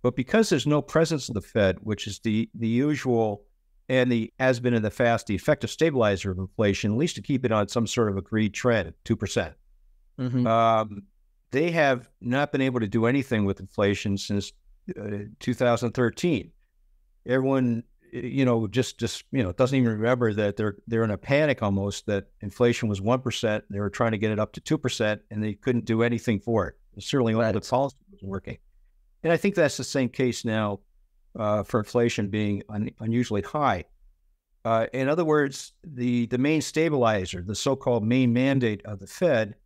But because there's no presence of the Fed, which is the usual and the has been in the past, the effective stabilizer of inflation, at least to keep it on some sort of agreed trend, 2%. They have not been able to do anything with inflation since 2013. Everyone, just doesn't even remember that they're in a panic almost that inflation was 1%. They were trying to get it up to 2%, and they couldn't do anything for it. Certainly, all the policy wasn't working. And I think that's the same case now for inflation being unusually high. In other words, the main stabilizer, the so-called main mandate of the Fed,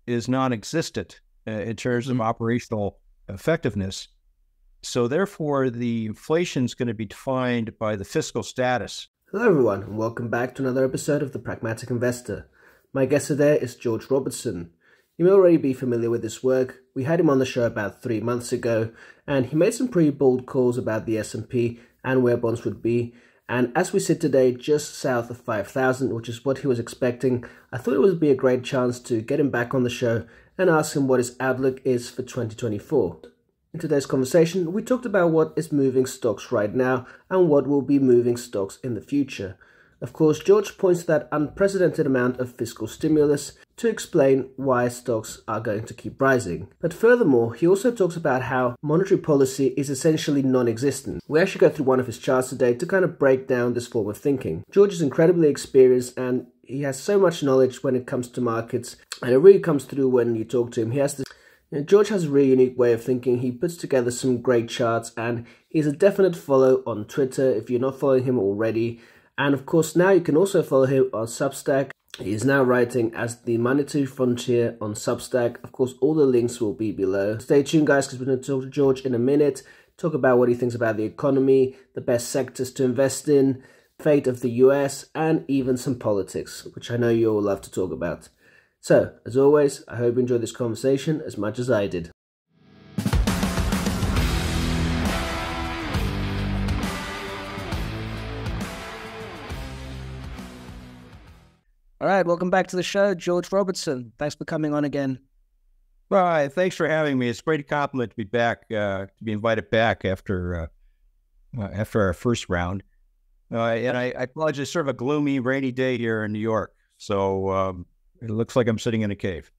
is non-existent in terms of operational effectiveness. So therefore, the inflation is going to be defined by the fiscal status. Hello everyone, and welcome back to another episode of The Pragmatic Investor. My guest today is George Robertson. You may already be familiar with his work. We had him on the show about 3 months ago, and he made some pretty bold calls about the S&P and where bonds would be. And as we sit today, just south of 5,000, which is what he was expecting, I thought it would be a great chance to get him back on the show and ask him what his outlook is for 2024. In today's conversation, we talked about what is moving stocks right now and what will be moving stocks in the future. Of course, George points to that unprecedented amount of fiscal stimulus to explain why stocks are going to keep rising. But furthermore, he also talks about how monetary policy is essentially non-existent. We actually go through one of his charts today to kind of break down this form of thinking. George is incredibly experienced and he has so much knowledge when it comes to markets, and it really comes through when you talk to him. George has a really unique way of thinking. He puts together some great charts, and he's a definite follow on Twitter if you're not following him already. And of course, now you can also follow him on Substack. He is now writing as the Monetary Frontier on Substack. Of course, all the links will be below. Stay tuned, guys, because we're going to talk to George in a minute, talk about what he thinks about the economy, the best sectors to invest in, fate of the US, and even some politics, which I know you all love to talk about. So, as always, I hope you enjoyed this conversation as much as I did. All right, welcome back to the show, George Robertson. Thanks for coming on again. Well, thanks for having me. It's a great compliment to be back, to be invited back after our first round. And I apologize, it's sort of a gloomy, rainy day here in New York. So it looks like I'm sitting in a cave.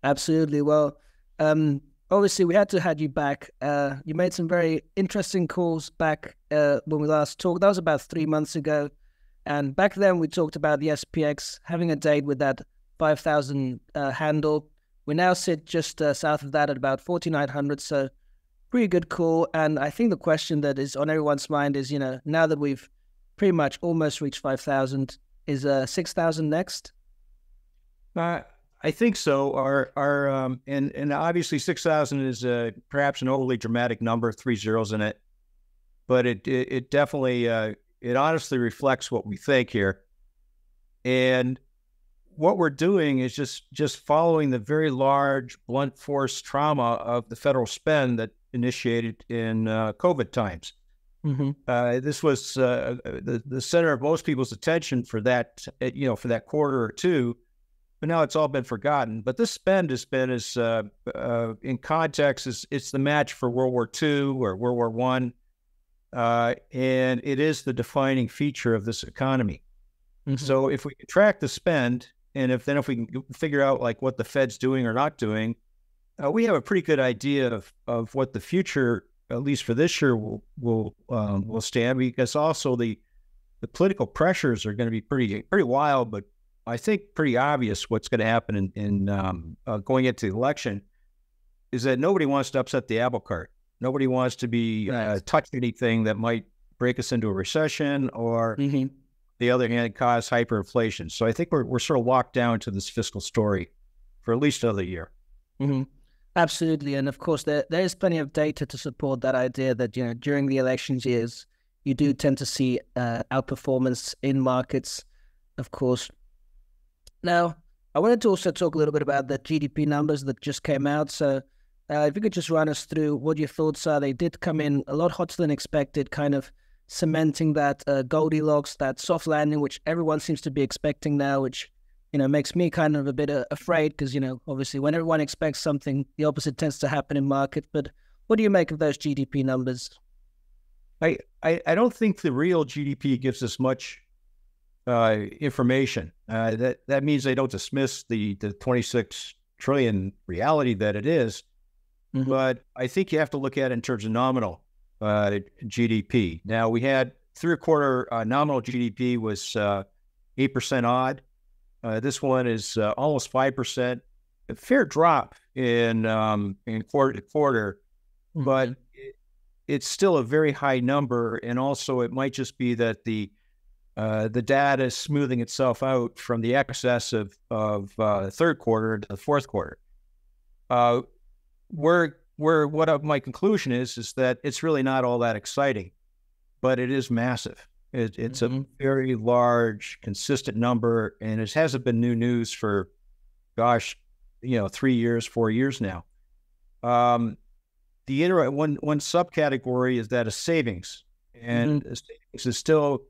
Absolutely. Well, obviously, we had to have you back. You made some very interesting calls back when we last talked. That was about 3 months ago. And back then, we talked about the SPX having a date with that 5,000 handle. We now sit just south of that at about 4,900. So pretty good call. And I think the question that is on everyone's mind is, now that we've pretty much almost reached 5,000, is 6,000 next? I think so. And obviously 6,000 is perhaps an overly dramatic number, 3 zeros in it. But it definitely, it honestly reflects what we think here. And what we're doing is just following the very large blunt force trauma of the federal spend that initiated in COVID times. This was the center of most people's attention for that, for that quarter or two, but now it's all been forgotten. But this spend has been in context, it's the match for World War II or World War I, and it is the defining feature of this economy. So if we can track the spend, and if we can figure out like what the Fed's doing or not doing, we have a pretty good idea of what the future, at least for this year, will stand. Because also the political pressures are going to be pretty wild, but I think pretty obvious what's going to happen in going into the election is that nobody wants to upset the apple cart. Nobody wants to be touch anything that might break us into a recession or, the other hand, cause hyperinflation. So I think we're sort of locked down to this fiscal story for at least another year. Absolutely. And of course, there is plenty of data to support that idea that, during the elections years, you do tend to see outperformance in markets, of course. Now, I wanted to also talk a little bit about the GDP numbers that just came out. So if you could just run us through what your thoughts are. They did come in a lot hotter than expected, kind of cementing that Goldilocks, that soft landing, which everyone seems to be expecting now, which, makes me kind of a bit afraid because, obviously when everyone expects something, the opposite tends to happen in market. But What do you make of those GDP numbers? I don't think the real GDP gives us much information. That means they don't dismiss the 26 trillion reality that it is, but I think you have to look at it in terms of nominal GDP. Now, we had third quarter nominal GDP was 8% odd. This one is almost 5%. A fair drop in quarter to quarter, but it's still a very high number. And also, it might just be that the data is smoothing itself out from the excess of third quarter to the fourth quarter. My conclusion is that it's really not all that exciting, but it is massive. It's a very large, consistent number, and it hasn't been new news for, 3 years, 4 years now. One subcategory is that of savings, and savings is still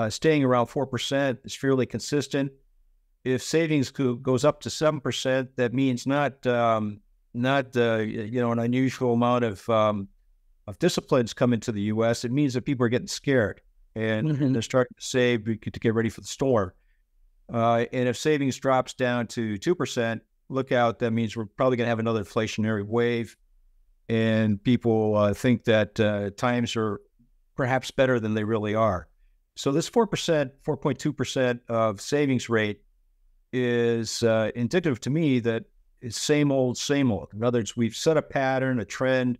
staying around 4%. It's fairly consistent. If savings goes up to 7%, that means not an unusual amount of disciplines come into the U.S. It means that people are getting scared and they're starting to save to get ready for the storm. And if savings drops down to 2%, look out. That means we're probably going to have another inflationary wave, and people think that times are perhaps better than they really are. So this 4%, 4.2% of savings rate is indicative to me that it's same old, same old. In other words, we've set a pattern, a trend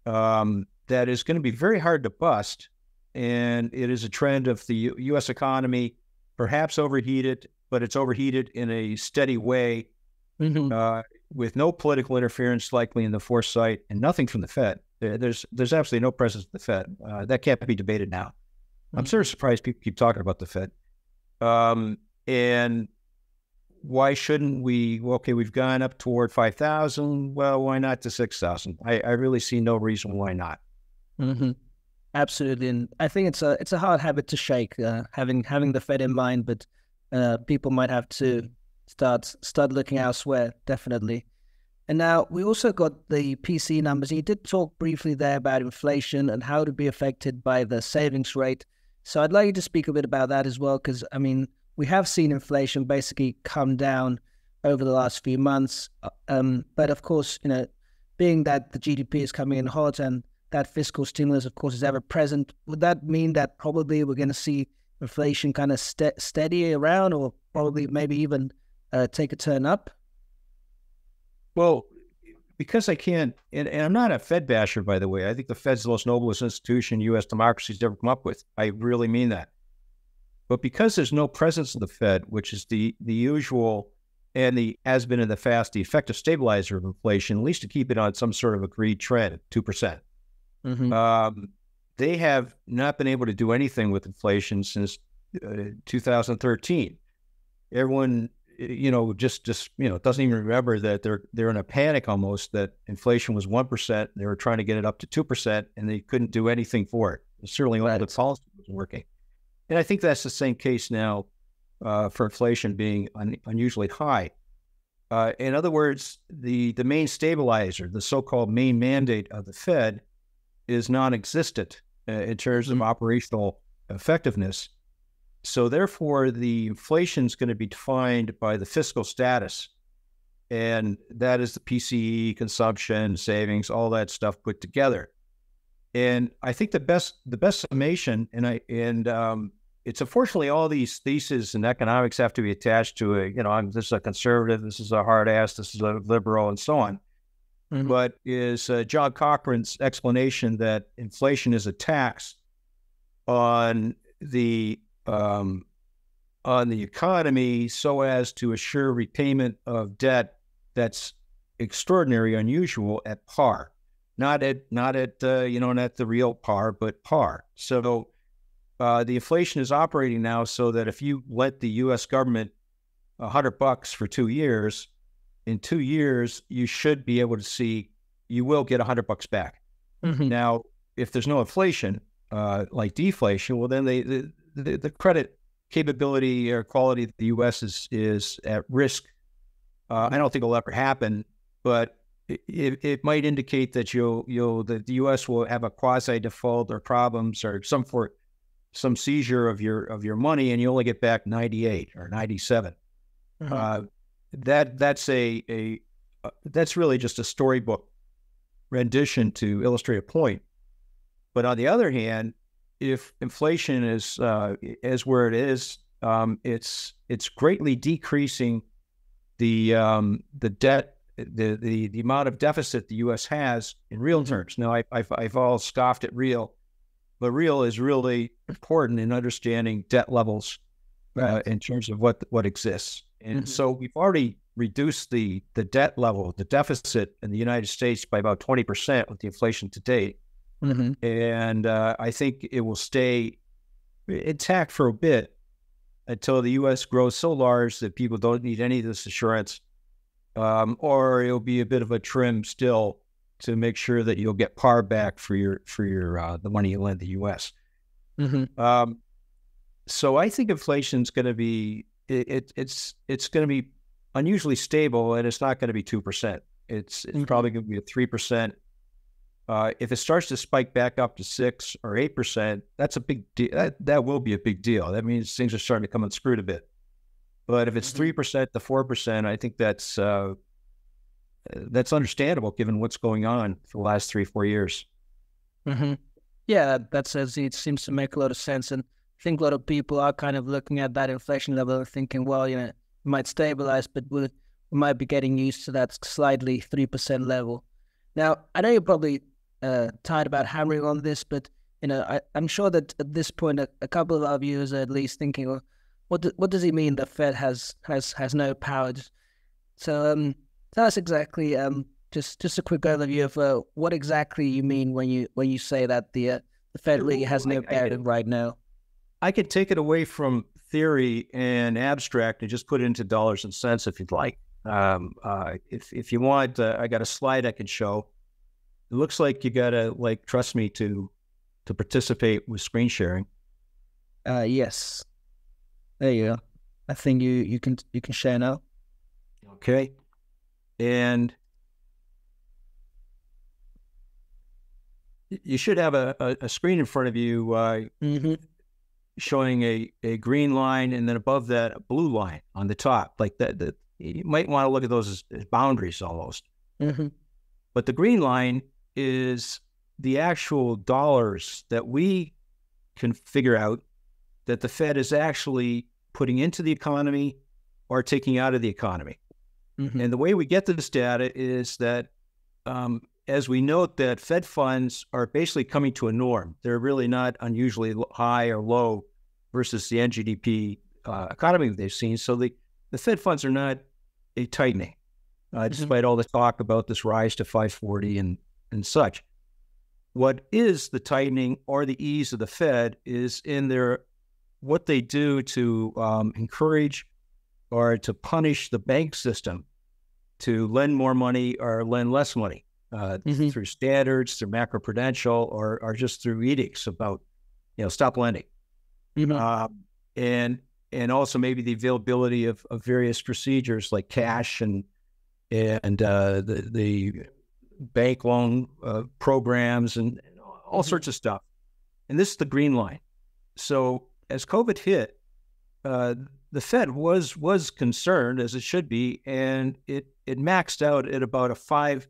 that is going to be very hard to bust. And it is a trend of the U.S. economy, perhaps overheated, but it's overheated in a steady way with no political interference likely in the foresight and nothing from the Fed. There's absolutely no presence of the Fed. That can't be debated now. I'm sort of surprised people keep talking about the Fed. And why shouldn't we? Well, okay, we've gone up toward 5,000. Well, why not to 6,000? I really see no reason why not. Absolutely, and I think it's a hard habit to shake, having the Fed in mind. But people might have to start looking elsewhere, definitely. And now we also got the PC numbers. You did talk briefly there about inflation and how to be affected by the savings rate. So I'd like you to speak a bit about that as well, because, I mean, we have seen inflation basically come down over the last few months. But of course, being that the GDP is coming in hot and that fiscal stimulus, of course, is ever present, would that mean that probably we're going to see inflation kind of steady around, or probably maybe even take a turn up? Well, because I can't, and I'm not a Fed basher, by the way. I think the Fed's the most noblest institution U.S. democracy's ever come up with. I really mean that. But because there's no presence of the Fed, which is the usual and has been in the past, the effective stabilizer of inflation, at least to keep it on some sort of agreed trend, 2%. They have not been able to do anything with inflation since 2013. Everyone, just doesn't even remember that they're in a panic almost that inflation was 1%. They were trying to get it up to 2%, and they couldn't do anything for it. Certainly, the policy wasn't working. And I think that's the same case now for inflation being unusually high. In other words, the main stabilizer, the so-called main mandate of the Fed, is non-existent in terms of operational effectiveness. So therefore, the inflation is going to be defined by the fiscal status, and that is the PCE, consumption, savings, all that stuff put together. And I think the best summation, it's unfortunately all these theses in economics have to be attached to this is a conservative, this is a hard ass, this is a liberal, and so on. But is John Cochran's explanation that inflation is a tax on the economy so as to assure repayment of debt that's extraordinary, unusual at par, not at the real par, but par. So the inflation is operating now so that if you lent the U.S. government $100 for 2 years, in 2 years you should be able to see you will get $100 back. Now, if there's no inflation, like deflation, well, then the credit capability or quality of the U.S. is at risk. I don't think it'll ever happen, but it might indicate that the U.S. will have a quasi default or problems or some seizure of your money, and you only get back 98 or 97. Mm-hmm. That's really just a storybook rendition to illustrate a point. But on the other hand, if inflation is where it is, it's greatly decreasing the debt, the amount of deficit the U.S. has in real terms. Now, I've all scoffed at real, but real is really important in understanding debt levels in terms of what exists. And so we've already reduced the debt level, the deficit in the United States by about 20% with the inflation to date. And I think it will stay intact for a bit until the U.S. grows so large that people don't need any of this assurance, or it'll be a bit of a trim still to make sure that you'll get par back for your the money you lend the U.S. So I think inflation's going to be it's going to be unusually stable, and it's not going to be 2%. It's probably going to be a 3%. If it starts to spike back up to 6 or 8%, that's a big deal. That will be a big deal. That means things are starting to come unscrewed a bit. But if it's 3% to 4%, I think that's understandable given what's going on for the last 3-4 years. Yeah, it seems to make a lot of sense. And I think a lot of people are kind of looking at that inflation level and thinking, well, it might stabilize, but we might be getting used to that slightly 3% level. Now, I know you're probably tired about hammering on this, but I'm sure that at this point, a couple of our viewers are at least thinking, well, what does it mean the Fed has no power? So tell us exactly, just a quick overview of what exactly you mean when you say that the Fed really has no power right now. I could take it away from theory and abstract and just put it into dollars and cents if you'd like. If you want, I got a slide I can show. It looks like you gotta trust me to participate with screen sharing. Yes. There you go. I think you can share now. Okay. And you should have a screen in front of you showing a green line, and then above that a blue line on the top, like that. You might want to look at those as boundaries almost. But the green line is the actual dollars that we can figure out that the Fed is actually putting into the economy or taking out of the economy. And the way we get to this data is that as we note that Fed funds are basically coming to a norm. They're really not unusually high or low versus the NGDP economy they've seen. So the Fed funds are not a tightening, despite all the talk about this rise to 540 and such. What is the tightening or the ease of the Fed is in what they do to encourage or to punish the bank system to lend more money or lend less money through standards, through macroprudential, or just through edicts about, stop lending. And also maybe the availability of various procedures like cash and the bank loan programs and all sorts of stuff. And this is the green line. So as COVID hit, the Fed was concerned, as it should be, and it maxed out at about a $500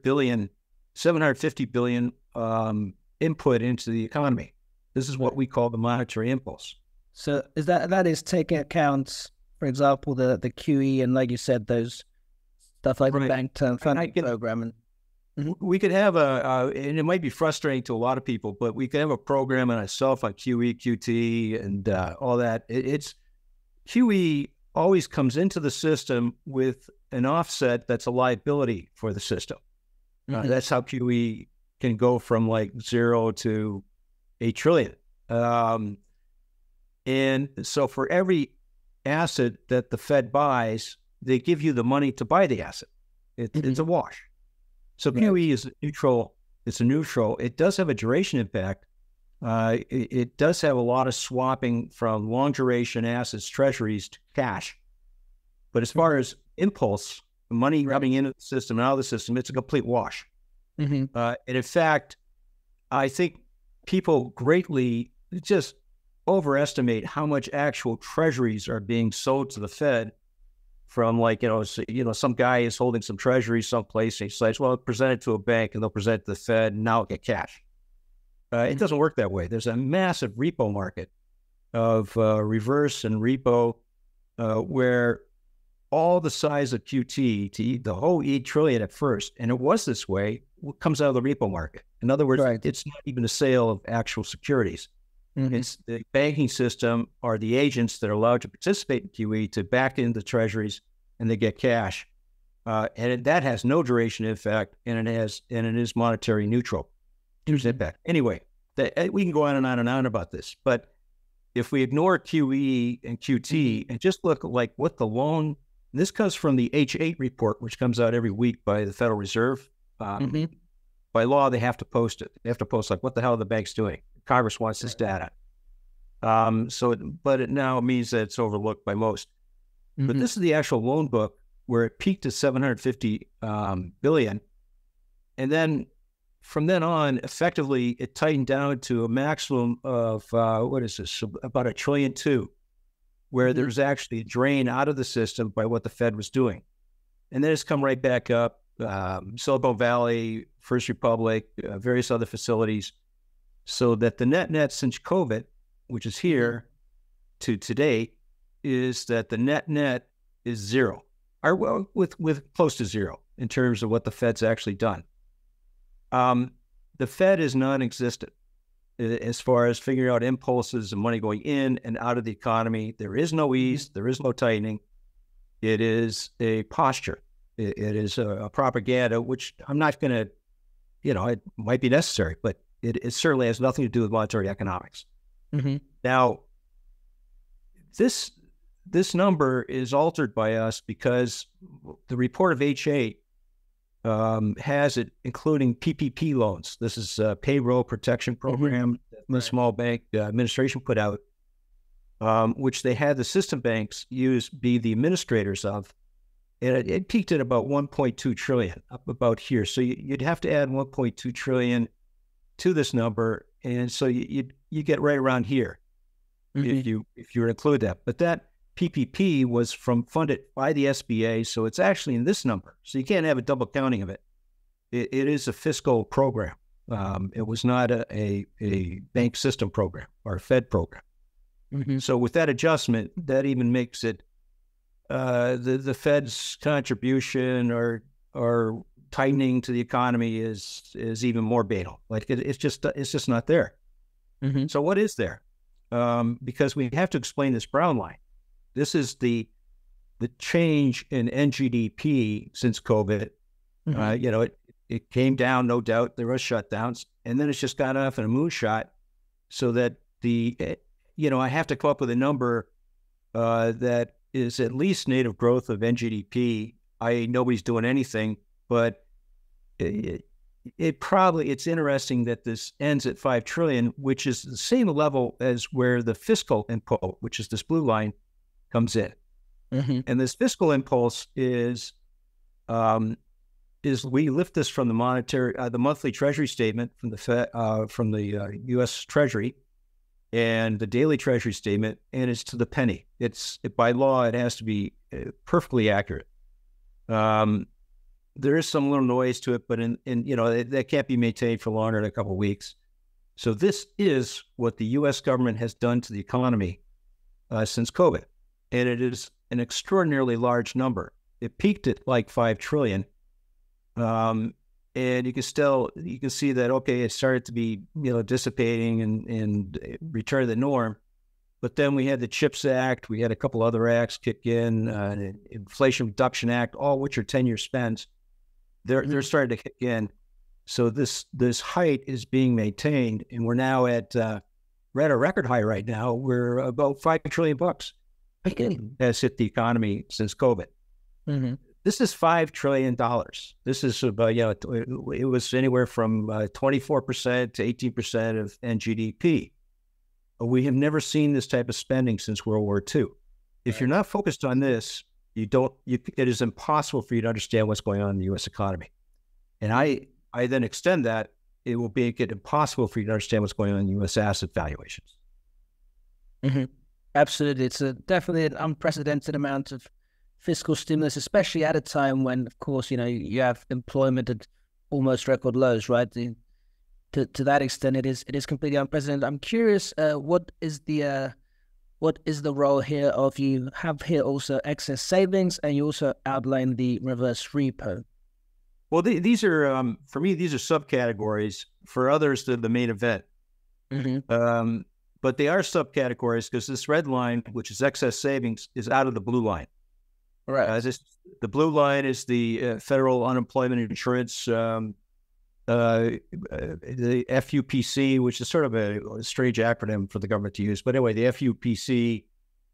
billion, $750 billion input into the economy. This is what we call the monetary impulse. So is that is taking account, for example, the QE and, like you said, those stuff like the bank term funding program. And we could have and it might be frustrating to a lot of people, but we could have a program in itself on QE, QT, and all that. It's QE always comes into the system with an offset that's a liability for the system. That's how QE can go from like 0 to $8 trillion. And so for every asset that the Fed buys, they give you the money to buy the asset. It's a wash. So QE is neutral. It's a neutral. It does have a duration impact. It does have a lot of swapping from long duration assets, treasuries, to cash. But as far as impulse, money coming into the system and out of the system. It's a complete wash. And in fact, I think people greatly just overestimate how much actual treasuries are being sold to the Fed from, like, some guy is holding some treasuries someplace and he says, well, present it to a bank and they'll present it to the Fed and now I'll get cash. It doesn't work that way. There's a massive repo market of reverse and repo where all the size of QT to the whole $8 trillion at first, and it was this way, comes out of the repo market. In other words, it's not even a sale of actual securities. It's the banking system are the agents that are allowed to participate in QE to back into treasuries, and they get cash. And that has no duration effect, and it is monetary neutral. There's impact. Anyway, we can go on and on about this, but if we ignore QE and QT and just look at like what the loan, this comes from the H8 report, which comes out every week by the Federal Reserve. By law, they have to post it. They have to post like, what the hell are the banks doing? Congress wants this data. But it now means that it's overlooked by most. But this is the actual loan book where it peaked at $750 billion. And then from then on, effectively, it tightened down to a maximum of, about $1.2 trillion, where there's actually a drain out of the system by what the Fed was doing. And then it's come right back up. Silicon Valley, First Republic, various other facilities, so that the net since COVID, which is here to today, is that the net is zero, or with close to zero in terms of what the Fed's actually done. The Fed is non-existent as far as figuring out impulses of money going in and out of the economy. There is no ease. There is no tightening. It is a posture. It is a propaganda, which I'm not going to, it might be necessary, but it certainly has nothing to do with monetary economics. Now, this number is altered by us because the report of H8 has it including PPP loans. This is a payroll protection program that the small bank administration put out, which they had the system banks be the administrators of. And it peaked at about 1.2 trillion, up about here. So you'd have to add 1.2 trillion to this number, and so you get right around here if you were to include that. But that PPP was funded by the SBA, so it's actually in this number. So you can't have a double counting of it. It is a fiscal program. It was not a bank system program or a Fed program. So with that adjustment, that even makes it the Fed's contribution or tightening to the economy is even more banal. Like it's just not there. So what is there? Because we have to explain this brown line. This is the change in NGDP since COVID. It came down, no doubt. There was shutdowns, and then it's just got off in a moonshot. So that I have to come up with a number that is at least native growth of NGDP. Nobody's doing anything, but it's interesting that this ends at 5 trillion, which is the same level as where the fiscal impulse, which is this blue line, comes in. And this fiscal impulse is we lift this from the monthly Treasury statement from the Fed, from the U.S. Treasury, and the daily Treasury statement, and it's to the penny. By law, it has to be perfectly accurate. There is some little noise to it, but that can't be maintained for longer than a couple of weeks. So this is what the U.S. government has done to the economy since COVID, and it is an extraordinarily large number. It peaked at like 5 trillion, and you can see that it started to be dissipating and return to the norm. But then we had the CHIPS Act, we had a couple other acts kick in, Inflation Reduction Act, all which are 10-year spends. They're starting to kick in. So this height is being maintained, and we're now we're at a record high right now. We're about $5 trillion has hit the economy since COVID. This is $5 trillion. This is about, it was anywhere from 24% to 18% of NGDP. We have never seen this type of spending since World War II. If you're not focused on this, it is impossible for you to understand what's going on in the U.S. economy. And I then extend that, it will make it impossible for you to understand what's going on in U.S. asset valuations. Mm-hmm. Absolutely. It's definitely an unprecedented amount of fiscal stimulus, especially at a time when, of course, you have employment at almost record lows, right? To that extent, it is completely unprecedented. I'm curious, what is the role here of you have here also excess savings, and you also outline the reverse repo? Well, these are, for me, these are subcategories. For others, they're the main event. Mm-hmm. But they are subcategories because this red line, which is excess savings, is out of the blue line. Right. The blue line is the federal unemployment insurance, the FUPC, which is sort of a strange acronym for the government to use. But anyway, the FUPC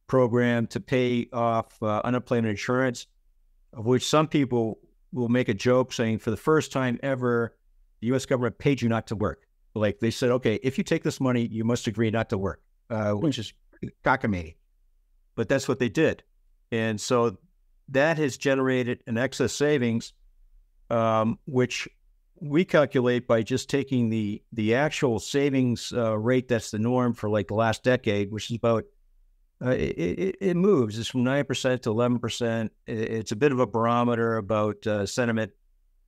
program to pay off unemployment insurance, of which some people will make a joke saying for the first time ever, the U.S. government paid you not to work. Like they said, okay, if you take this money, you must agree not to work, which is cockamamie. But that's what they did. And so that has generated an excess savings, which we calculate by just taking the actual savings rate that's the norm for like the last decade, which is about, it moves. It's from 9% to 11%. It's a bit of a barometer about sentiment,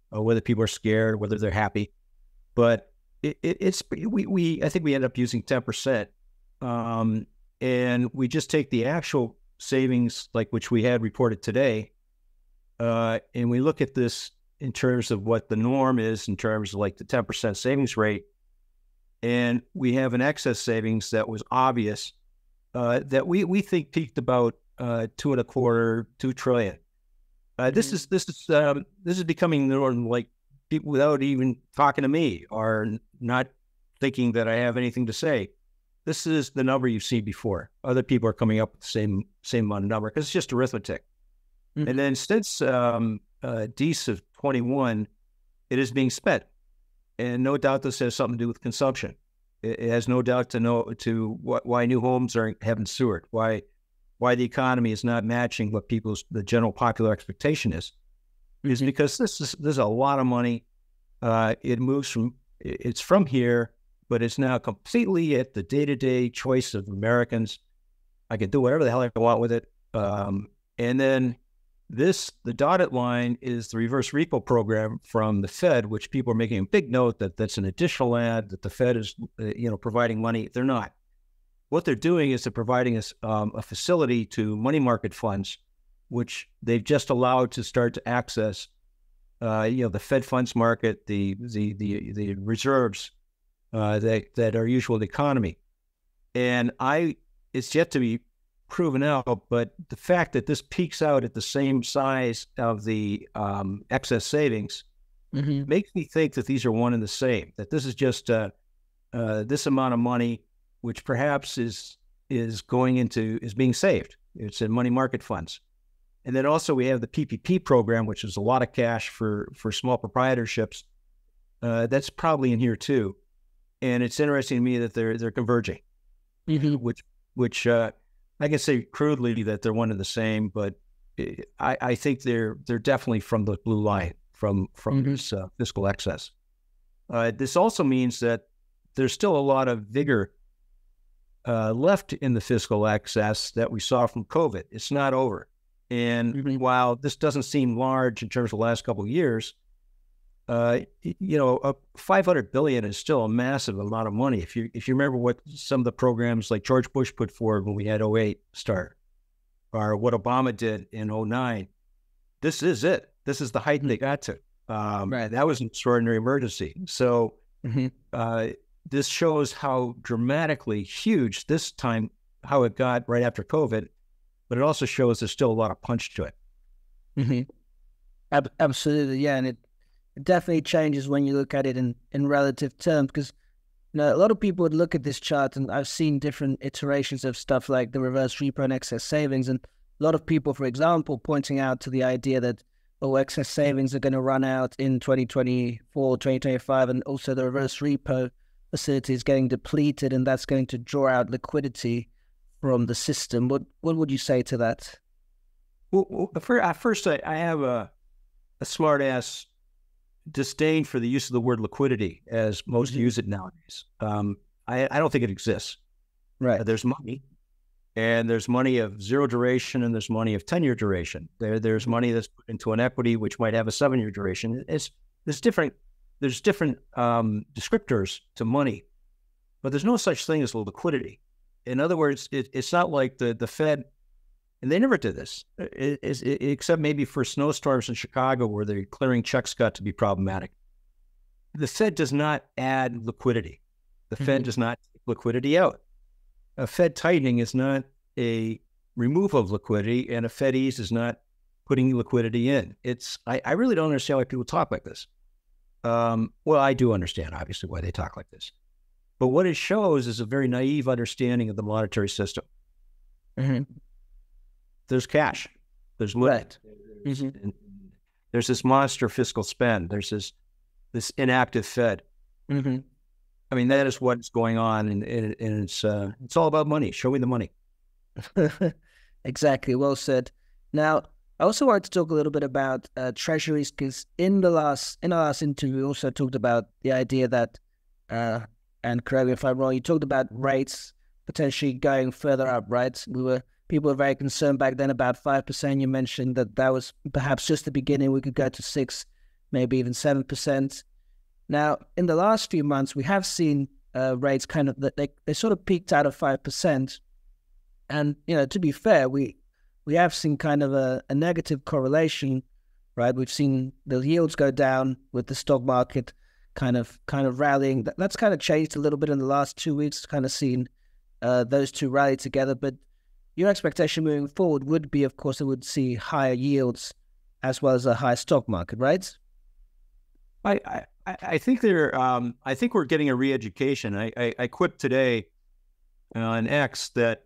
whether people are scared, whether they're happy. But I think we end up using 10%. And we just take the actual savings, like which we had reported today, and we look at this in terms of what the norm is in terms of like the 10% savings rate. And we have an excess savings that was obvious, that we think peaked about $2.25–2 trillion. This is becoming the norm. Like people, without even talking to me, are not thinking that I have anything to say. This is the number you've seen before. Other people are coming up with the same amount of number because it's just arithmetic. Mm-hmm. And then since DEIS of 21, it is being spent, and no doubt this has something to do with consumption. It has no doubt why new homes haven't sewered, why the economy is not matching what the general popular expectation is because this is a lot of money. It's from here, but it's now completely at the day-to-day choice of Americans. I can do whatever the hell I want with it. And then the dotted line is the reverse repo program from the Fed, which people are making a big note that's an additional ad, that the Fed is, providing money. They're not. What they're doing is they're providing us a facility to money market funds, which they've just allowed to start to access, the Fed funds market, the reserves that are usual in the economy. And it's yet to be proven out, but the fact that this peaks out at the same size of the excess savings makes me think that these are one and the same, that this is just this amount of money, which perhaps is being saved. It's in money market funds. And then also we have the PPP program, which is a lot of cash for small proprietorships. That's probably in here too. And it's interesting to me that they're converging, which I can say crudely that they're one and the same, but I think they're definitely from the blue line, from this fiscal excess. This also means that there's still a lot of vigor left in the fiscal excess that we saw from COVID. It's not over. And while this doesn't seem large in terms of the last couple of years, $500 billion is still a massive amount of money. If you remember what some of the programs like George Bush put forward when we had 08 start, or what Obama did in 09, this is it. This is the height they got to. Right. That was an extraordinary emergency. So this shows how dramatically huge this time, how it got right after COVID, but it also shows there's still a lot of punch to it. Absolutely, yeah, and it definitely changes when you look at it in relative terms, because a lot of people would look at this chart, and I've seen different iterations of stuff like the reverse repo and excess savings, and a lot of people, for example, pointing out to the idea that, excess savings are going to run out in 2024, 2025, and also the reverse repo facility is getting depleted, and that's going to draw out liquidity from the system. What would you say to that? At first, I have a smart ass disdain for the use of the word liquidity as most use it nowadays. I don't think it exists. Right. There's money, and there's money of zero duration, and there's money of 10-year duration. There's money that's put into an equity which might have a 7-year duration. There's different descriptors to money, but there's no such thing as liquidity. In other words, it's not like the Fed, and they never did this, except maybe for snowstorms in Chicago where the clearing checks got to be problematic. The Fed does not add liquidity. The Fed does not take liquidity out. A Fed tightening is not a removal of liquidity, and a Fed ease is not putting liquidity in. I really don't understand why people talk like this. Well, I do understand, obviously, why they talk like this. But what it shows is a very naive understanding of the monetary system. There's cash. There's limit. There's this monster fiscal spend. There's this inactive Fed. I mean, that is what's going on, and it's all about money. Show me the money. Exactly. Well said. Now, I also wanted to talk a little bit about treasuries, because in our last interview, we also talked about the idea that, and correct me if I'm wrong, you talked about rates potentially going further up, right? People were very concerned back then about 5%. You mentioned that was perhaps just the beginning. We could go to 6, maybe even 7%. Now, in the last few months, we have seen rates kind of, they sort of peaked out of 5%. And, to be fair, we have seen kind of a negative correlation, right? We've seen the yields go down with the stock market kind of rallying. That's kind of changed a little bit in the last 2 weeks, kind of seen those two rally together. But your expectation moving forward would be, of course, that we'd see higher yields as well as a high stock market, right? I think I think we're getting a re-education. I quipped today on X that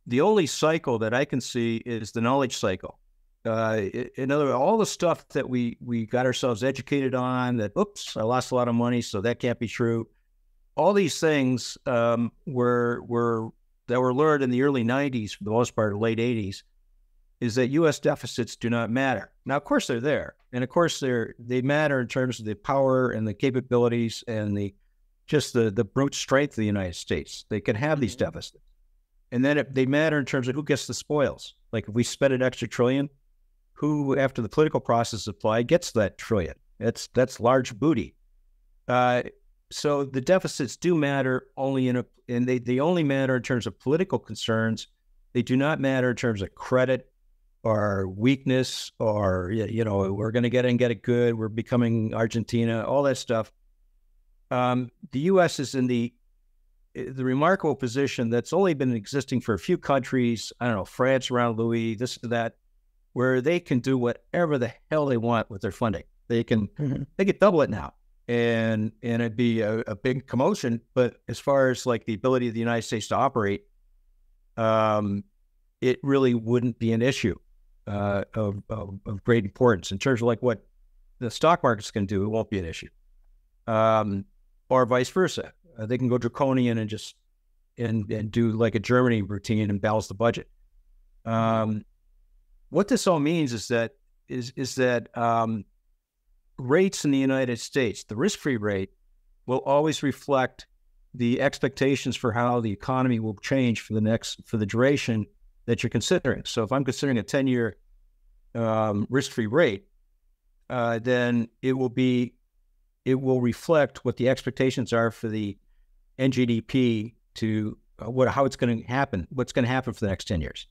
the only cycle that I can see is the knowledge cycle. In other words, all the stuff that we got ourselves educated on, that, oops, I lost a lot of money, so that can't be true. All these things were learned in the early 90s, for the most part, late 80s, is that U.S. deficits do not matter. Now, of course, they're there. And of course, they matter in terms of the power and the capabilities and the brute strength of the United States. They can have these deficits. And then they matter in terms of who gets the spoils. Like if we spend an extra trillion, who, after the political process is applied, gets that trillion? That's large booty. So the deficits do matter only and they only matter in terms of political concerns. They do not matter in terms of credit or weakness, or, we're going to get it good, we're becoming Argentina, all that stuff. The U.S. is in the remarkable position that's only been existing for a few countries, I don't know, France around Louis, this or that, where they can do whatever the hell they want with their funding. They can double it now, and it'd be a big commotion. But as far as like the ability of the United States to operate, it really wouldn't be an issue of great importance in terms of like what the stock market's can do. It won't be an issue, or vice versa. They can go draconian and just and do like a Germany routine and balance the budget. What this all means is that rates in the United States, the risk-free rate, will always reflect the expectations for how the economy will change for the duration that you're considering. So if I'm considering a 10-year risk-free rate, then it will reflect what the expectations are for the NGDP to how it's going to happen, what's going to happen for the next 10 years.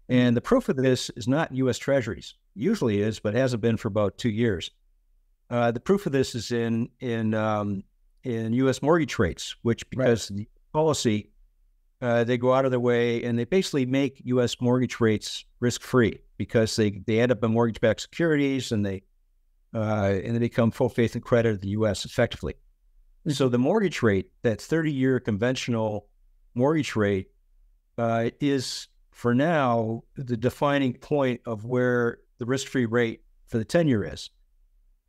And the proof of this is not U.S. Treasuries. Usually is, but hasn't been for about 2 years. The proof of this is in U.S. mortgage rates, which, because the policy, they go out of their way and they basically make U.S. mortgage rates risk-free, because they end up in mortgage-backed securities and they become full faith and credit of the U.S. effectively. So the mortgage rate, that 30-year conventional mortgage rate, is for now the defining point of where the risk-free rate for the 10-year is.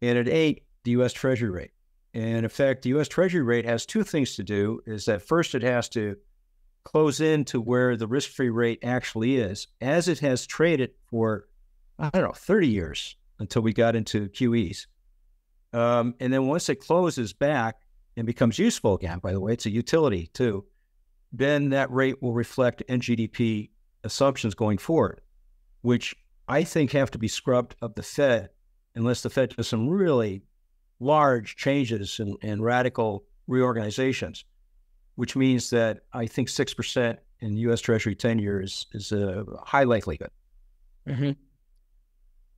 And it ain't the U.S. Treasury rate. And in fact, the U.S. Treasury rate has two things to do. Is that first, it has to close in to where the risk-free rate actually is, as it has traded for, I don't know, 30 years until we got into QEs. And then once it closes back and becomes useful again, by the way, it's a utility too, then that rate will reflect NGDP assumptions going forward, which I think have to be scrubbed of the Fed unless the Fed does some really large changes and radical reorganizations, which means that I think 6% in U.S. Treasury 10-year is a high likelihood. Mm-hmm.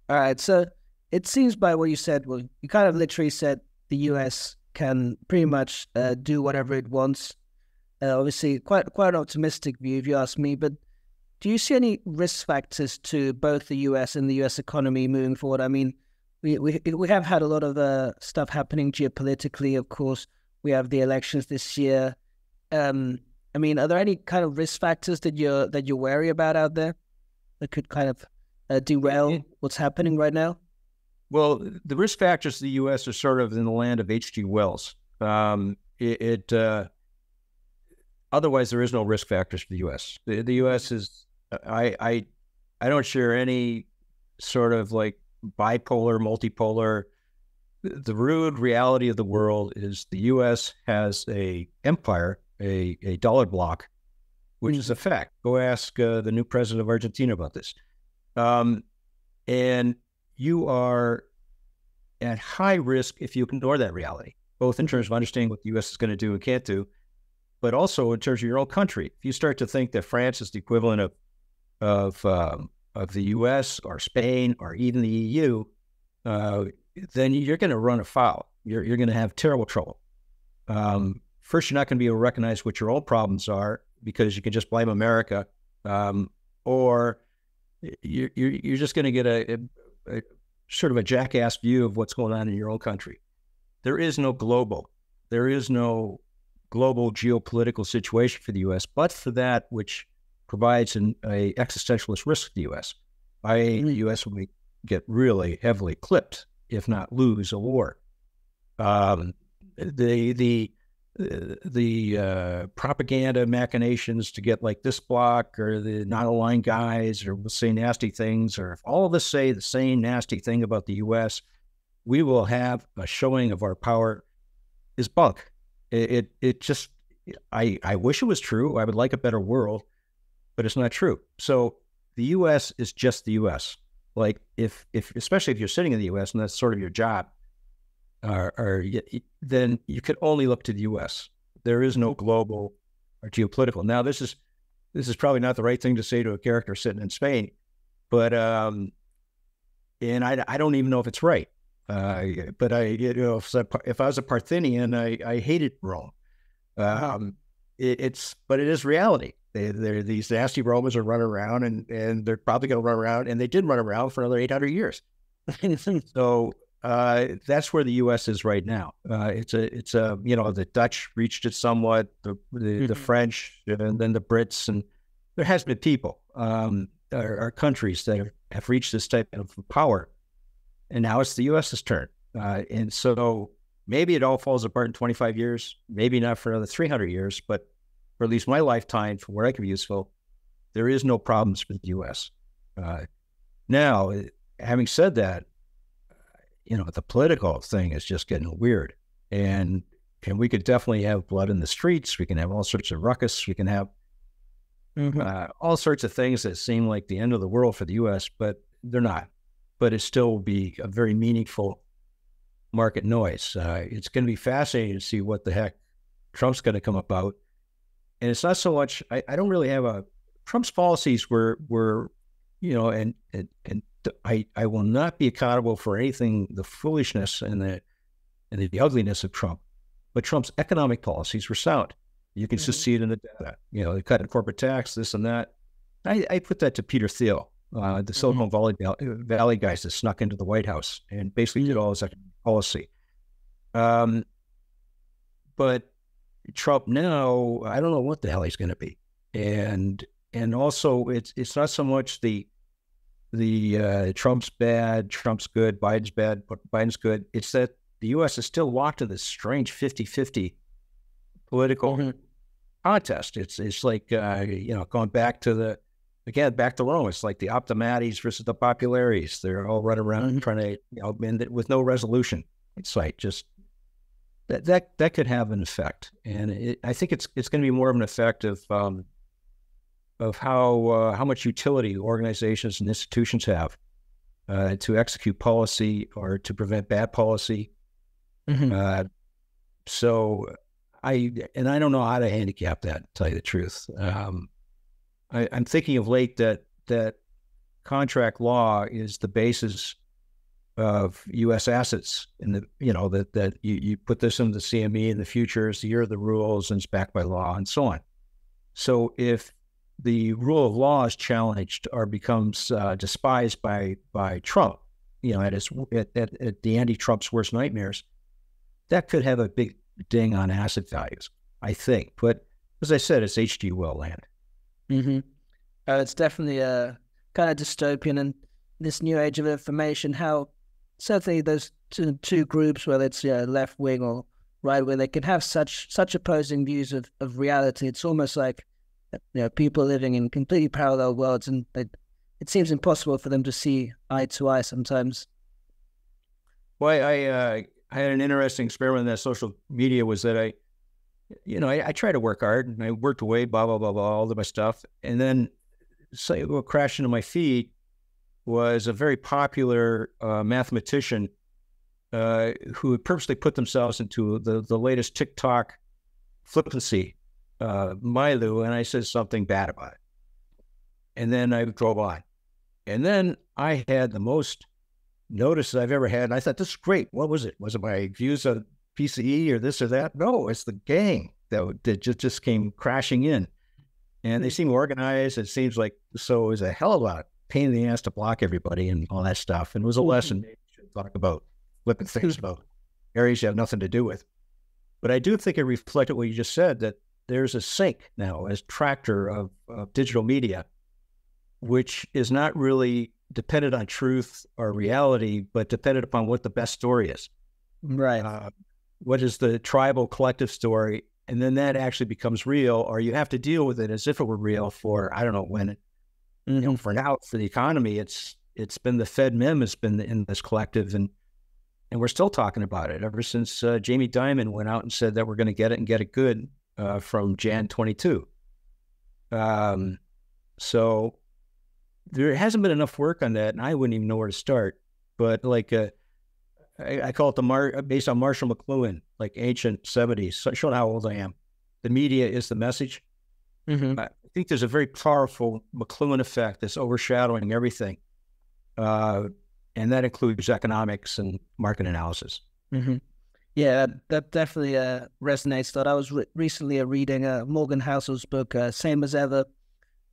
All right. So it seems by what you said, well, you kind of literally said the U.S. can pretty much do whatever it wants. Obviously, quite an optimistic view, if you ask me. But do you see any risk factors to both the U.S. and the U.S. economy moving forward? I mean, we have had a lot of stuff happening geopolitically. Of course, we have the elections this year. I mean, are there any kind of risk factors that you're wary about out there that could kind of derail what's happening right now? Well, the risk factors of the U.S. are sort of in the land of H.G. Wells. Otherwise, there is no risk factors for the U.S. The U.S. is, I don't share any sort of like bipolar, multipolar. The rude reality of the world is the U.S. has a empire, a dollar block, which is a fact. Go ask the new president of Argentina about this. And you are at high risk if you ignore that reality, both in terms of understanding what the U.S. is going to do and can't do, but also in terms of your own country. If you start to think that France is the equivalent of the U.S. or Spain or even the EU, then you're going to run afoul. You're going to have terrible trouble. First, you're not going to be able to recognize what your own problems are because you can just blame America, or you're just going to get a sort of a jackass view of what's going on in your own country. There is no global geopolitical situation for the U.S., but for that which provides a existentialist risk to the U.S. The U.S. will get really heavily clipped, if not lose a war. The propaganda machinations to get like this block or the non-aligned guys or will say nasty things, or if all of us say the same nasty thing about the U.S., we will have a showing of our power is bunk. It just, I wish it was true. I would like a better world, but it's not true. So the U.S. is just the U.S. Like if especially if you're sitting in the U.S. and that's sort of your job, then you could only look to the U.S. There is no global or geopolitical. Now, this is probably not the right thing to say to a character sitting in Spain, but and I don't even know if it's right. But if I was a Parthenian, I hated Rome. But it is reality. These nasty Romans are running around, and they're probably going to run around, and they did run around for another 800 years. So that's where the U.S. is right now. It's a the Dutch reached it somewhat, the French, and then the Brits, and there has been people, are countries that have reached this type of power, and now it's the U.S.'s turn. And so maybe it all falls apart in 25 years, maybe not for another 300 years, but for at least my lifetime, for where I can be useful, there is no problems with the U.S. Now, having said that, the political thing is just getting weird, and we could definitely have blood in the streets. We can have all sorts of ruckus. We can have all sorts of things that seem like the end of the world for the U.S., but they're not. But it still will be a very meaningful market noise. It's going to be fascinating to see what the heck Trump's going to come about. And it's not so much, I don't really have Trump's policies were and I will not be accountable for anything, the foolishness and the ugliness of Trump, but Trump's economic policies were sound. You can just see it in the data. They cut in corporate tax, this and that. I put that to Peter Thiel, the Silicon Valley guys that snuck into the White House and basically did all his economic policy. But Trump now, I don't know what the hell he's going to be. And also it's not so much the Trump's bad, Trump's good, Biden's bad, but Biden's good. It's that the U.S. is still locked in this strange 50-50 political contest. It's like going back to back to Rome. It's like the optimates versus the populares. They're all running around trying to end it with no resolution. It's like just that could have an effect, and I think it's going to be more of an effect of how much utility organizations and institutions have to execute policy or to prevent bad policy. So I don't know how to handicap that, to tell you the truth. I'm thinking of late that contract law is the basis of U.S. assets, and that you put this in the CME in the future is the year of the rules and it's backed by law and so on. So if the rule of law is challenged or becomes despised by Trump, at the anti-Trump's worst nightmares, that could have a big ding on asset values, I think. But as I said, it's H.G. Well land. It's definitely a kind of dystopian, and this new age of information, how certainly those two groups, whether it's left wing or right wing, they can have such opposing views of reality. It's almost like people living in completely parallel worlds, and it seems impossible for them to see eye to eye sometimes. Well, I had an interesting experiment in that social media was that I try to work hard and I worked away, blah, blah, blah, blah, all of my stuff. And then what crashed into my feed was a very popular mathematician who had purposely put themselves into the latest TikTok flippancy, Milo, and I said something bad about it. And then I drove on. And then I had the most notice I've ever had. And I thought, this is great. What was it? Was it my views on PCE or this or that? No, it's the gang that just came crashing in. And they seem organized. It seems like, so it was a hell of a pain in the ass to block everybody and all that stuff. And it was a lesson maybe we should talk about flipping things about areas you have nothing to do with. But I do think it reflected what you just said, that there's a sink now as tractor of digital media, which is not really dependent on truth or reality, but dependent upon what the best story is. Right. What is the tribal collective story? And then that actually becomes real, or you have to deal with it as if it were real for, I don't know when. For now, for the economy, it's been the Fed mem has been in this collective, and we're still talking about it ever since Jamie Dimon went out and said that we're going to get it and get it good from Jan 22. So there hasn't been enough work on that, and I wouldn't even know where to start. But like I call it based on Marshall McLuhan, like ancient 70s, showing how old I am. The media is the message. I think there's a very powerful McLuhan effect that's overshadowing everything. And that includes economics and market analysis. Yeah, that definitely resonates. That I was recently reading Morgan Housel's book, Same as Ever.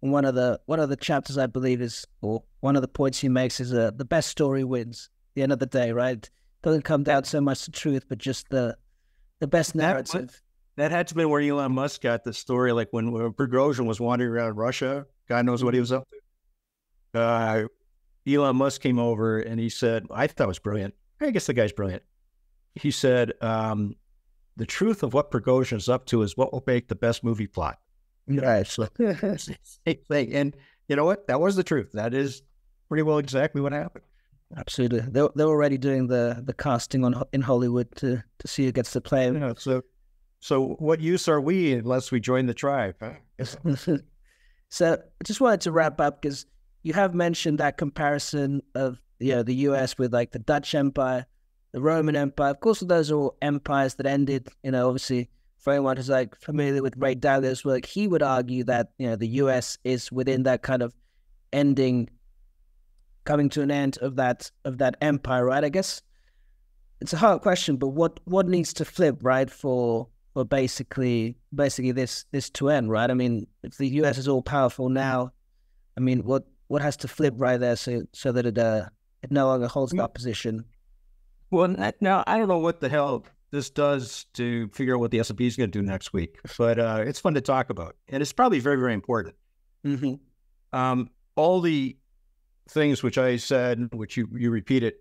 And one of the chapters, I believe, or one of the points he makes is the best story wins at the end of the day, right? Doesn't come down so much to truth, but just the best narrative. That had to be where Elon Musk got the story, like when Prigozhin was wandering around Russia. God knows what he was up to. Elon Musk came over and he said, I thought it was brilliant. I guess the guy's brilliant. He said, the truth of what Prigozhin is up to is what will make the best movie plot. Right. So, and you know what? That was the truth. That is pretty well exactly what happened. Absolutely. They're already doing the casting in Hollywood to see who gets to play. Yeah, so what use are we unless we join the tribe? Huh? So I just wanted to wrap up because you have mentioned that comparison of the U.S. with like the Dutch Empire, the Roman Empire. Of course, those are all empires that ended. Obviously, for anyone who's like familiar with Ray Dalio's work, he would argue that the U.S. is within that kind of coming to an end of that empire, right? I guess it's a hard question, but what needs to flip, right, for basically this to end, right? I mean, if the U.S. is all powerful now, I mean, what has to flip right there so that it no longer holds that position? Well, now I don't know what the hell this does to figure out what the S&P is going to do next week, but it's fun to talk about, and it's probably very, very important. All the things which I said, which you repeated,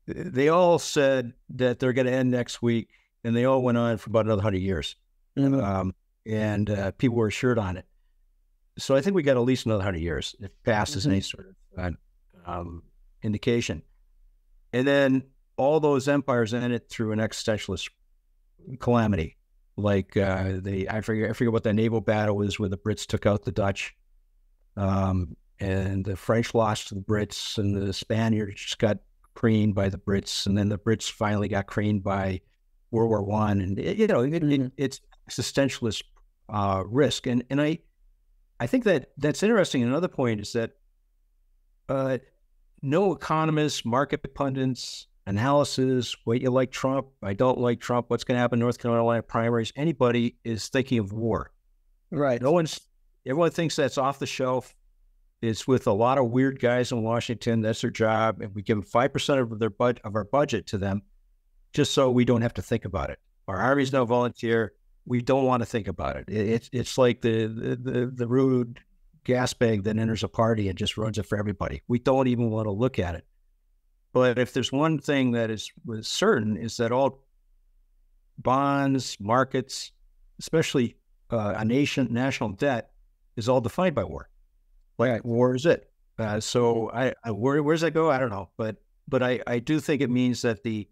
they all said that they're going to end next week, and they all went on for about another 100 years. and people were assured on it. So I think we got at least another 100 years if passes any sort of indication. And then all those empires ended through an existentialist calamity. Like I forget what the naval battle was where the Brits took out the Dutch, and the French lost to the Brits, and the Spaniards just got creamed by the Brits, and then the Brits finally got creamed by World War One, and it's existentialist risk, and I think that's interesting. Another point is that no economists, market pundits, analysis, wait, you like Trump, I don't like Trump, what's going to happen in North Carolina primaries, anybody is thinking of war. Right. Everyone thinks that's off the shelf. It's with a lot of weird guys in Washington. That's their job. And we give them 5% of our budget to them just so we don't have to think about it. Our Army's no volunteer. We don't want to think about it. It's like the rude gas bag that enters a party and just runs it for everybody. We don't even want to look at it. But if there's one thing that was certain is that all bonds, markets, especially national debt, is all defined by war. Like war is it. So where does that go? I don't know. But I do think it means that the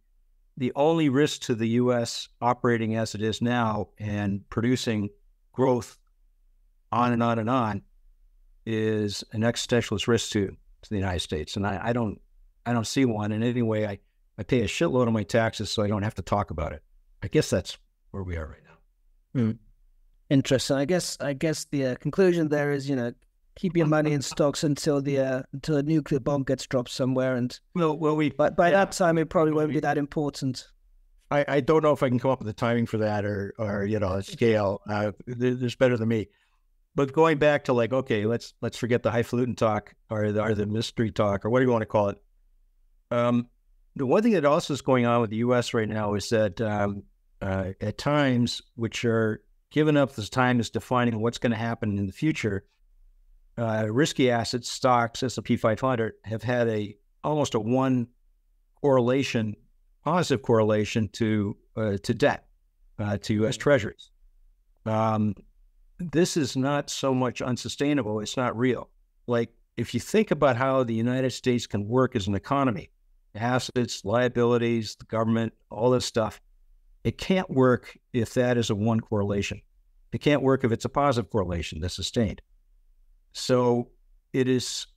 only risk to the U.S. operating as it is now and producing growth on and on and on is an existentialist risk to the United States. And I don't see one. And anyway, I pay a shitload of my taxes so I don't have to talk about it. I guess that's where we are right now. Interesting. I guess the conclusion there is, keep your money in stocks until a nuclear bomb gets dropped somewhere, and but by that time it probably won't be that important. I don't know if I can come up with the timing for that or a scale. There's better than me. But going back to okay, let's forget the highfalutin talk or the mystery talk or whatever you want to call it. The one thing that also is going on with the U.S. right now is that at times, which are given up this time as defining what's going to happen in the future, risky assets, stocks, S&P 500, have had almost a one correlation, positive correlation to debt, to U.S. Treasuries. This is not so much unsustainable. It's not real. Like, if you think about how the United States can work as an economy, assets, liabilities, the government, all this stuff, it can't work if that is a one correlation. It can't work if it's a positive correlation that's sustained. So it is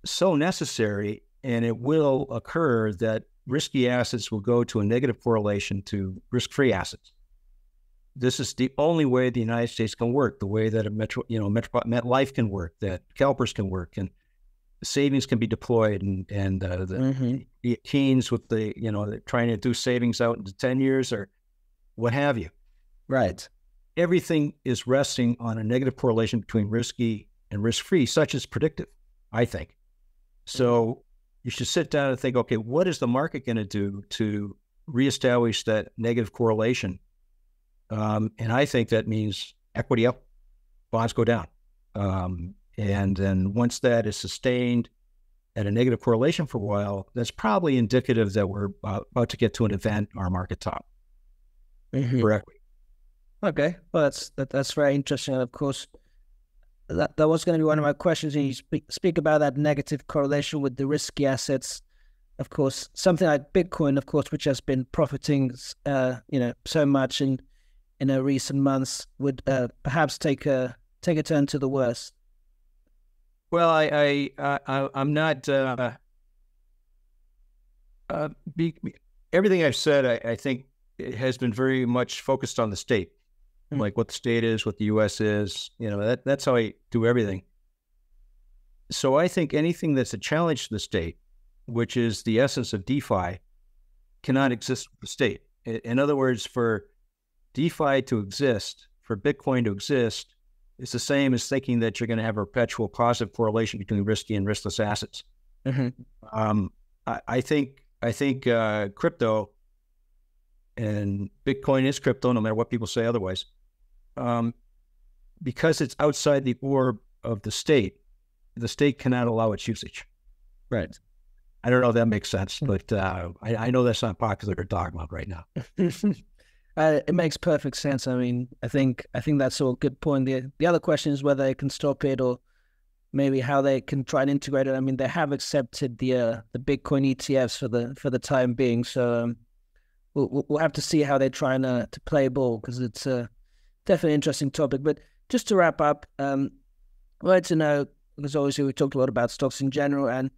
so necessary, and it will occur, that risky assets will go to a negative correlation to risk-free assets. This is the only way the United States can work, the way that MetLife can work, that CalPERS can work, and savings can be deployed, and the teens with they're trying to do savings out into 10 years or what have you. Right. Everything is resting on a negative correlation between risky and risk-free, such as predictive, I think. So you should sit down and think, okay, what is the market going to do to reestablish that negative correlation? And I think that means equity up, bonds go down. And then once that is sustained at a negative correlation for a while, that's probably indicative that we're about to get to an event or a market top for equity. Okay, well, that's very interesting. And of course, that was going to be one of my questions. You speak about that negative correlation with the risky assets. Of course, something like Bitcoin, of course, which has been profiting, so much in recent months, would perhaps take a turn to the worse. Well, I'm not. Everything I've said, I think, it has been very much focused on the state. Like what the state is, what the U.S. is, that's how I do everything. So I think anything that's a challenge to the state, which is the essence of DeFi, cannot exist with the state. In other words, for DeFi to exist, for Bitcoin to exist, it's the same as thinking that you're going to have a perpetual positive correlation between risky and riskless assets. I think crypto, and Bitcoin is crypto, no matter what people say otherwise, because it's outside the orb of the state cannot allow its usage. Right. I don't know if that makes sense, but I know that's not popular dogma right now. It makes perfect sense. I mean, I think that's all a good point. The other question is whether they can stop it or maybe how they can try and integrate it. I mean, they have accepted the Bitcoin ETFs for the time being, so we'll have to see how they try and to play ball, because it's definitely an interesting topic. But just to wrap up, I'd like to know, because obviously we talked a lot about stocks in general, and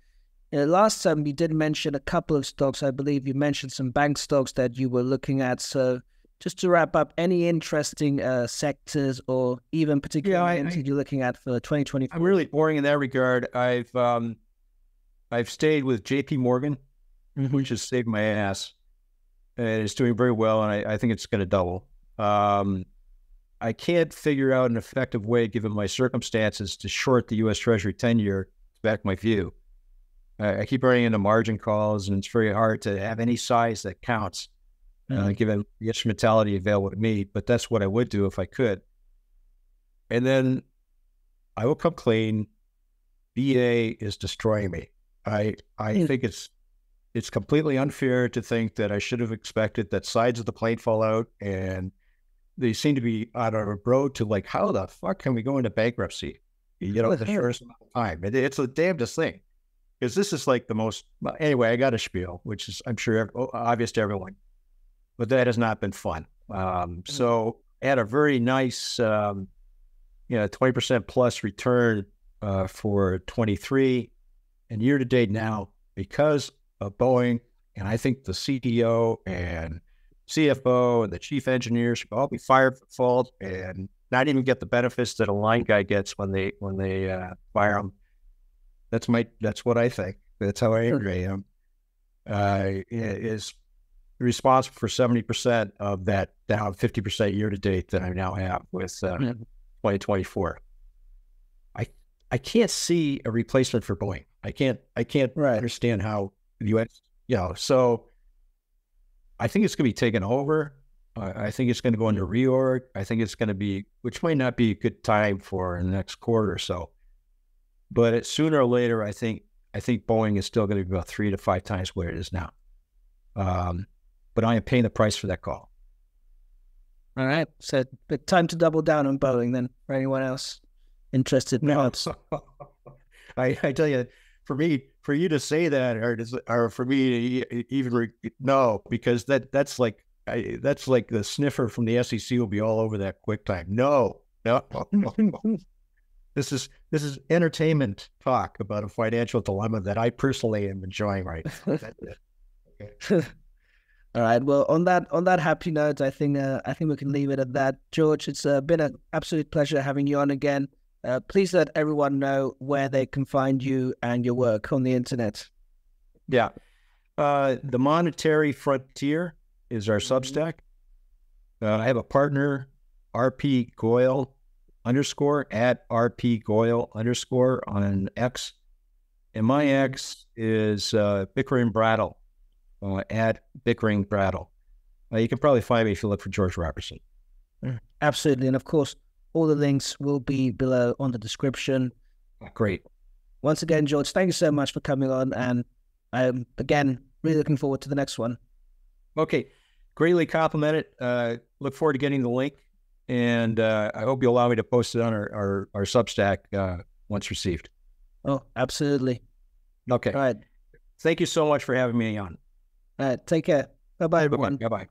last time you did mention a couple of stocks. I believe you mentioned some bank stocks that you were looking at. So just to wrap up, any interesting sectors or even particular entities you're looking at for 2024? I'm really boring in that regard. I've stayed with JP Morgan, which has saved my ass, and it's doing very well, and I think it's going to double. I can't figure out an effective way, given my circumstances, to short the U.S. Treasury 10-year to back my view. I keep running into margin calls, and it's very hard to have any size that counts, given the instrumentality available to me. But that's what I would do if I could. And then I will come clean. BA is destroying me. I think it's completely unfair to think that I should have expected that sides of the plane fall out, and they seem to be on a road to, like, how the fuck can we go into bankruptcy? The shortest amount of time. It's the damnedest thing. Because this is like the most, anyway, I got a spiel, which is, I'm sure, obvious to everyone. But that has not been fun. So I had a very nice, 20% plus return for 23. And year to date now, because of Boeing, and I think the CTO and CFO and the chief engineers should all be fired for fault and not even get the benefits that a line guy gets when they fire them. That's what I think. That's how angry I am. Is responsible for 70% of that down 50% year to date that I now have with 2024. I can't see a replacement for Boeing. I can't understand how the U.S. So I think it's going to be taken over. I think it's going to go into reorg. I think it's going to be, which might not be a good time for in the next quarter or so. But sooner or later, I think Boeing is still going to be about 3 to 5 times where it is now. But I am paying the price for that call. All right. So time to double down on Boeing then, for anyone else interested. No, I tell you, for you to say that, or for me to even no, because that's like the sniffer from the SEC will be all over that QuickTime. No. This is entertainment talk about a financial dilemma that I personally am enjoying right now. Okay. All right. Well, on that happy note, I think we can leave it at that. George, it's been an absolute pleasure having you on again. Please let everyone know where they can find you and your work on the internet. Yeah. The Monetary Frontier is our Substack. I have a partner, RP Goyle _ at RP Goyle _ on X. And my X is Bickering Brattle, at Bickering Brattle. You can probably find me if you look for George Robertson. Absolutely. And of course, all the links will be below on the description. Great. Once again, George, thank you so much for coming on. And I'm, again, really looking forward to the next one. Okay. Greatly complimented. Look forward to getting the link. And I hope you'll allow me to post it on our Substack once received. Oh, absolutely. Okay. All right. Thank you so much for having me on. All right. Take care. Bye-bye, everyone. Bye-bye.